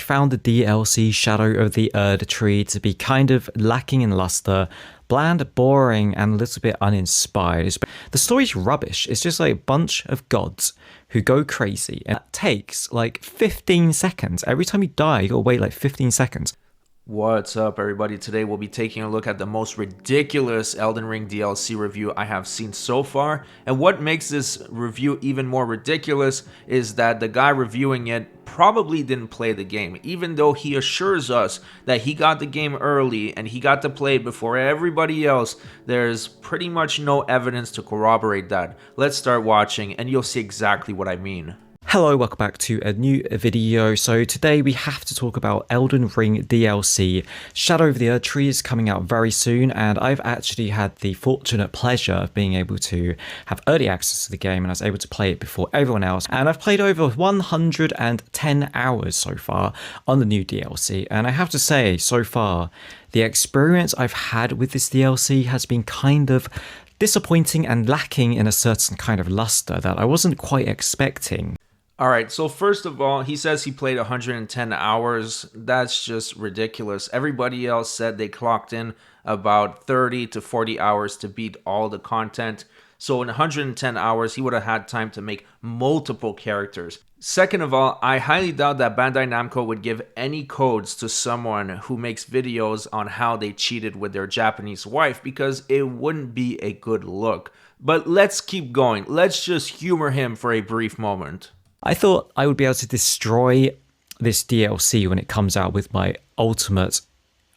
found the DLC Shadow of the Erd Tree to be kind of lacking in luster, bland, boring, and a little bit uninspired. The story's rubbish. It's just like a bunch of gods who go crazy, and it takes like 15 seconds. Every time you die, you gotta wait like 15 seconds. What's up, everybody? Today we'll be taking a look at the most ridiculous Elden Ring DLC review I have seen so far. And what makes this review even more ridiculous is that the guy reviewing it probably didn't play the game, even though he assures us that he got the game early and he got to play it before everybody else. There's pretty much no evidence to corroborate that. Let's start watching and you'll see exactly what I mean. Hello, welcome back to a new video. So today we have to talk about Elden Ring DLC. Shadow of the Erd Tree is coming out very soon, and I've actually had the fortunate pleasure of being able to have early access to the game, and I was able to play it before everyone else. And I've played over 110 hours so far on the new DLC, and I have to say, so far, the experience I've had with this DLC has been kind of disappointing and lacking in a certain kind of luster that I wasn't quite expecting. Alright, so first of all, he says he played 110 hours. That's just ridiculous. Everybody else said they clocked in about 30 to 40 hours to beat all the content. So in 110 hours, he would have had time to make multiple characters. Second of all, I highly doubt that Bandai Namco would give any codes to someone who makes videos on how they cheated with their Japanese wife, because it wouldn't be a good look. But let's keep going. Let's just humor him for a brief moment. I thought I would be able to destroy this DLC when it comes out with my ultimate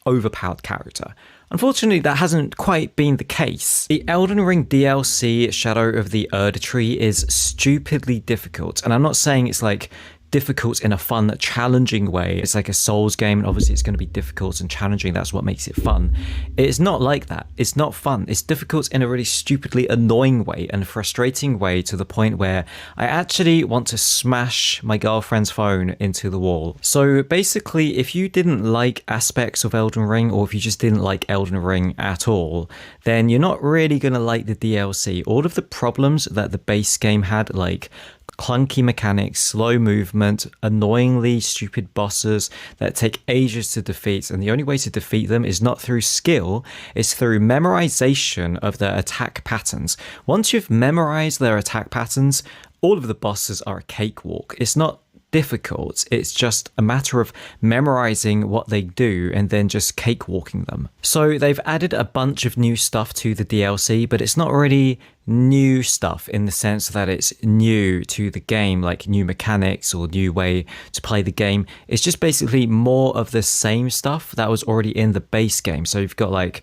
overpowered character. Unfortunately, that hasn't quite been the case. The Elden Ring DLC Shadow of the Erd Tree is stupidly difficult, and I'm not saying it's like difficult in a fun, challenging way. It's like a Souls game, and obviously it's going to be difficult and challenging. That's what makes it fun. It's not like that. It's not fun. It's difficult in a really stupidly annoying way and frustrating way, to the point where I actually want to smash my girlfriend's phone into the wall. So basically, if you didn't like aspects of Elden Ring, or if you just didn't like Elden Ring at all, then you're not really going to like the DLC. All of the problems that the base game had, like clunky mechanics, slow movement, annoyingly stupid bosses that take ages to defeat, and the only way to defeat them is not through skill, it's through memorization of their attack patterns. Once you've memorized their attack patterns, all of the bosses are a cakewalk. It's not difficult, it's just a matter of memorizing what they do and then just cakewalking them. So they've added a bunch of new stuff to the DLC, but it's not really new stuff in the sense that it's new to the game, like new mechanics or new way to play the game. It's just basically more of the same stuff that was already in the base game. So you've got like,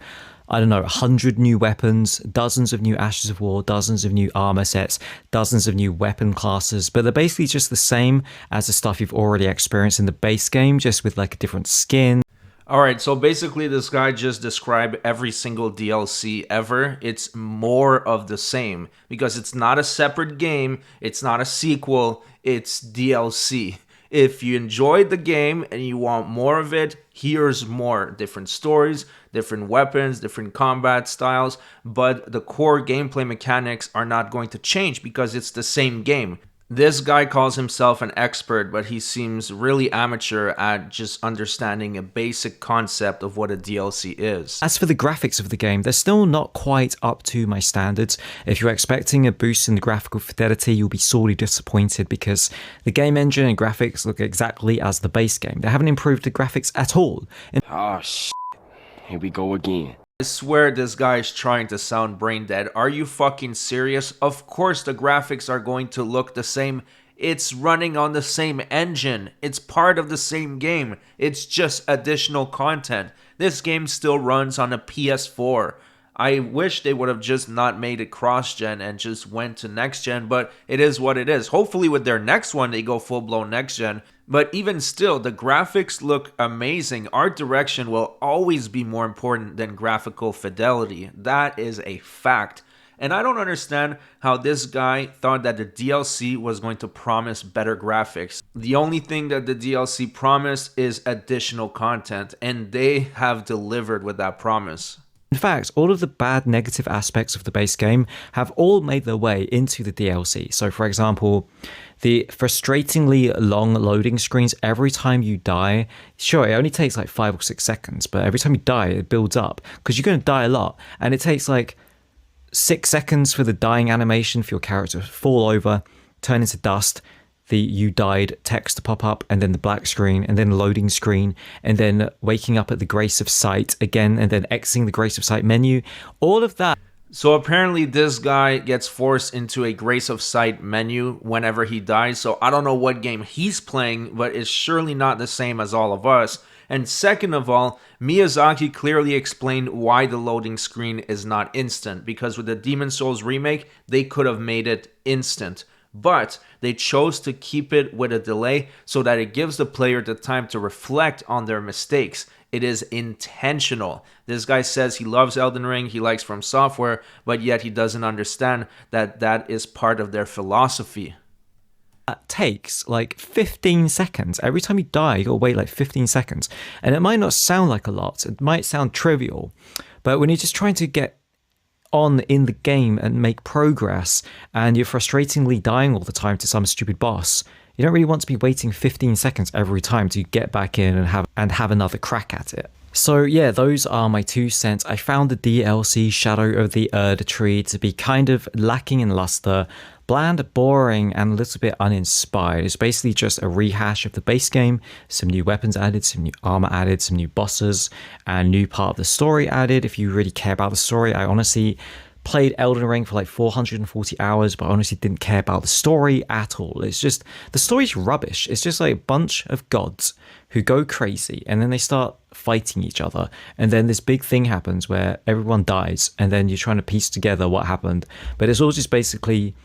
I don't know, 100 new weapons, dozens of new Ashes of War, dozens of new armor sets, dozens of new weapon classes, but they're basically just the same as the stuff you've already experienced in the base game, just with like a different skin. Alright, so basically this guy just described every single DLC ever. It's more of the same, because it's not a separate game, it's not a sequel, it's DLC. If you enjoyed the game and you want more of it, here's more. Different stories, different weapons, different combat styles, but the core gameplay mechanics are not going to change because it's the same game. This guy calls himself an expert, but he seems really amateur at just understanding a basic concept of what a DLC is. As for the graphics of the game, they're still not quite up to my standards. If you're expecting a boost in the graphical fidelity, you'll be sorely disappointed, because the game engine and graphics look exactly as the base game. They haven't improved the graphics at all. Oh shit, here we go again. I swear this guy is trying to sound brain dead. Are you fucking serious? Of course the graphics are going to look the same. It's running on the same engine. It's part of the same game. It's just additional content. This game still runs on a PS4. I wish they would have just not made it cross-gen and just went to next-gen, but it is what it is. Hopefully with their next one, they go full-blown next-gen. But even still, the graphics look amazing. Art direction will always be more important than graphical fidelity. That is a fact. And I don't understand how this guy thought that the DLC was going to promise better graphics. The only thing that the DLC promised is additional content, and they have delivered with that promise. In fact, all of the bad negative aspects of the base game have all made their way into the DLC. So for example, the frustratingly long loading screens every time you die. Sure, it only takes like 5 or 6 seconds, but every time you die, it builds up because you're going to die a lot. And it takes like 6 seconds for the dying animation for your character to fall over, turn into dust, the "you died" text to pop up, and then the black screen, and then loading screen, and then waking up at the grace of sight again, and then exiting the grace of sight menu. All of that. So apparently this guy gets forced into a grace of sight menu whenever he dies. So I don't know what game he's playing, but it's surely not the same as all of us. And second of all, Miyazaki clearly explained why the loading screen is not instant, because with the Demon Souls remake, they could have made it instant. But they chose to keep it with a delay so that it gives the player the time to reflect on their mistakes. It is intentional. This guy says he loves Elden Ring, he likes From Software, but yet he doesn't understand that that is part of their philosophy. That takes like 15 seconds. Every time you die, you gotta wait like 15 seconds. And it might not sound like a lot, it might sound trivial, but when you're just trying to get on in the game and make progress, and you're frustratingly dying all the time to some stupid boss, you don't really want to be waiting 15 seconds every time to get back in and have another crack at it. So yeah, those are my 2 cents. I found the DLC Shadow of the Erd Tree to be kind of lacking in luster, bland, boring, and a little bit uninspired. It's basically just a rehash of the base game, some new weapons added, some new armor added, some new bosses, and new part of the story added. If you really care about the story, I honestly played Elden Ring for like 440 hours, but I honestly didn't care about the story at all. It's just, the story's rubbish. It's just like a bunch of gods who go crazy, and then they start fighting each other, and then this big thing happens where everyone dies, and then you're trying to piece together what happened. But it's all just basically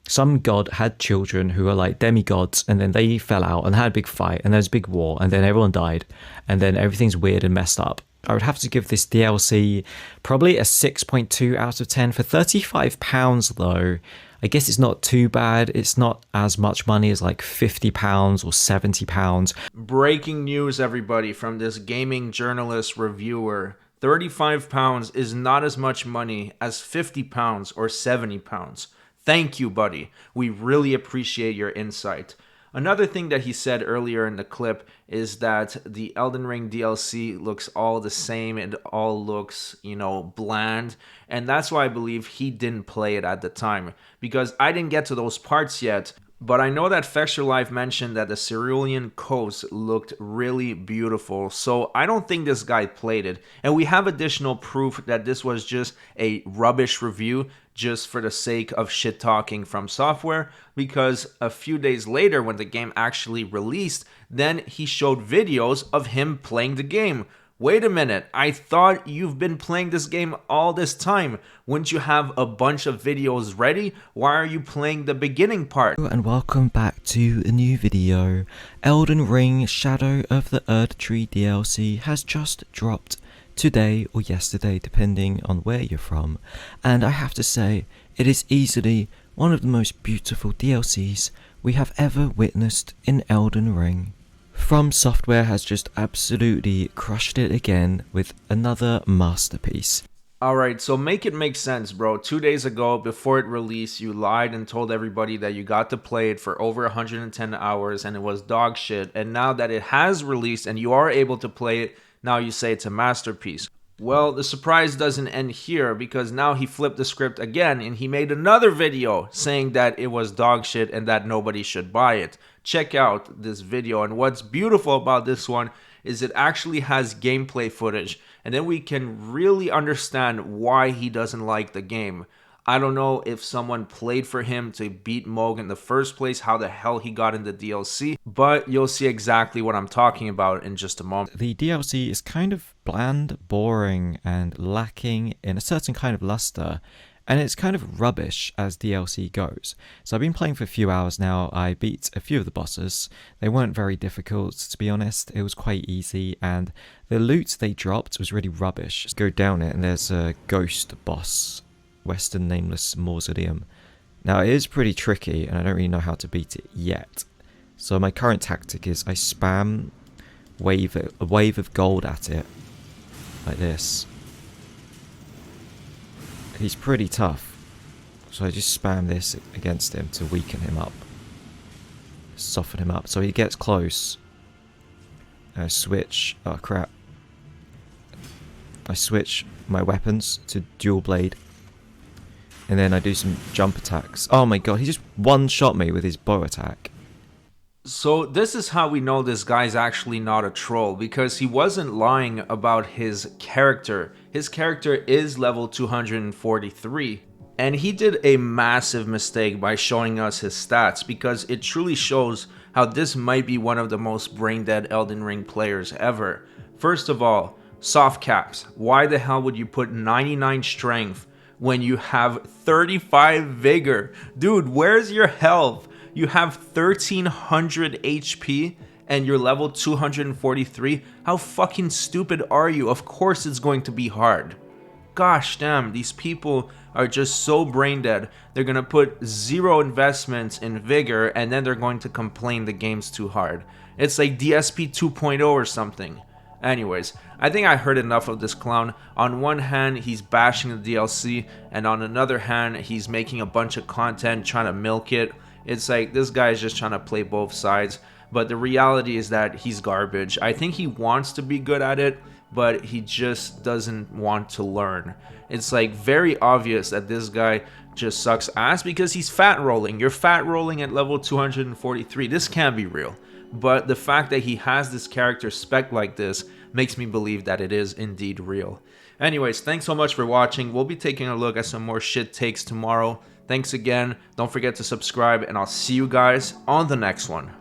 some god had children who are like demigods, and then they fell out and had a big fight, and there's a big war, and then everyone died, and then everything's weird and messed up. I would have to give this DLC probably a 6.2 out of 10 for £35 though. I guess it's not too bad. It's not as much money as like £50 or £70. Breaking news, everybody, from this gaming journalist reviewer. £35 is not as much money as £50 or £70. Thank you, buddy. We really appreciate your insight. Another thing that he said earlier in the clip is that the Elden Ring DLC looks all the same. It all looks, bland. And that's why I believe he didn't play it at the time, because I didn't get to those parts yet. But I know that Fexture Life mentioned that the Cerulean Coast looked really beautiful, so I don't think this guy played it. And we have additional proof that this was just a rubbish review just for the sake of shit-talking From Software, because a few days later when the game actually released, then he showed videos of him playing the game. Wait a minute, I thought you've been playing this game all this time. Wouldn't you have a bunch of videos ready? Why are you playing the beginning part? And welcome back to a new video. Elden Ring Shadow of the Erd Tree DLC has just dropped today or yesterday, depending on where you're from. And I have to say, it is easily one of the most beautiful DLCs we have ever witnessed in Elden Ring. From Software has just absolutely crushed it again with another masterpiece. Alright, so make it make sense, bro. 2 days ago, before it released, you lied and told everybody that you got to play it for over 110 hours and it was dog shit. And now that it has released and you are able to play it, now you say it's a masterpiece. Well, the surprise doesn't end here, because now he flipped the script again and he made another video saying that it was dog shit and that nobody should buy it. Check out this video, and what's beautiful about this one is it actually has gameplay footage, and then we can really understand why he doesn't like the game. I don't know if someone played for him to beat Moog in the first place, how the hell he got in the DLC, but you'll see exactly what I'm talking about in just a moment. The DLC is kind of bland, boring, and lacking in a certain kind of luster, and it's kind of rubbish as DLC goes. So I've been playing for a few hours now. I beat a few of the bosses. They weren't very difficult, to be honest. It was quite easy, and the loot they dropped was really rubbish. Just go down it and there's a ghost boss, Western Nameless Mausoleum. Now it is pretty tricky and I don't really know how to beat it yet. So my current tactic is I spam a wave of gold at it, like this. he's pretty tough. So I just spam this against him to weaken him up. Soften him up. So he gets close. I switch. Oh crap. I switch my weapons to dual blade. And then I do some jump attacks. Oh my god, he just one-shot me with his bow attack. So this is how we know this guy's actually not a troll, because he wasn't lying about his character. His character is level 243, and he did a massive mistake by showing us his stats, because it truly shows how this might be one of the most brain-dead Elden Ring players ever. First of all, soft caps. Why the hell would you put 99 strength when you have 35 vigor? Dude, where's your health? You have 1300 HP and you're level 243. How fucking stupid are you? Of course it's going to be hard. Gosh damn, these people are just so brain dead. They're gonna put zero investments in vigor and then they're going to complain the game's too hard. It's like DSP 2.0 or something. Anyways, I think I heard enough of this clown. On one hand, he's bashing the DLC, and on another hand, he's making a bunch of content trying to milk it. It's like this guy is just trying to play both sides, but the reality is that he's garbage. I think he wants to be good at it, but he just doesn't want to learn. It's like very obvious that this guy just sucks ass because he's fat rolling. You're fat rolling at level 243. This can't be real. But the fact that he has this character spec like this makes me believe that it is indeed real. Anyways, thanks so much for watching. We'll be taking a look at some more shit takes tomorrow. Thanks again. Don't forget to subscribe, and I'll see you guys on the next one.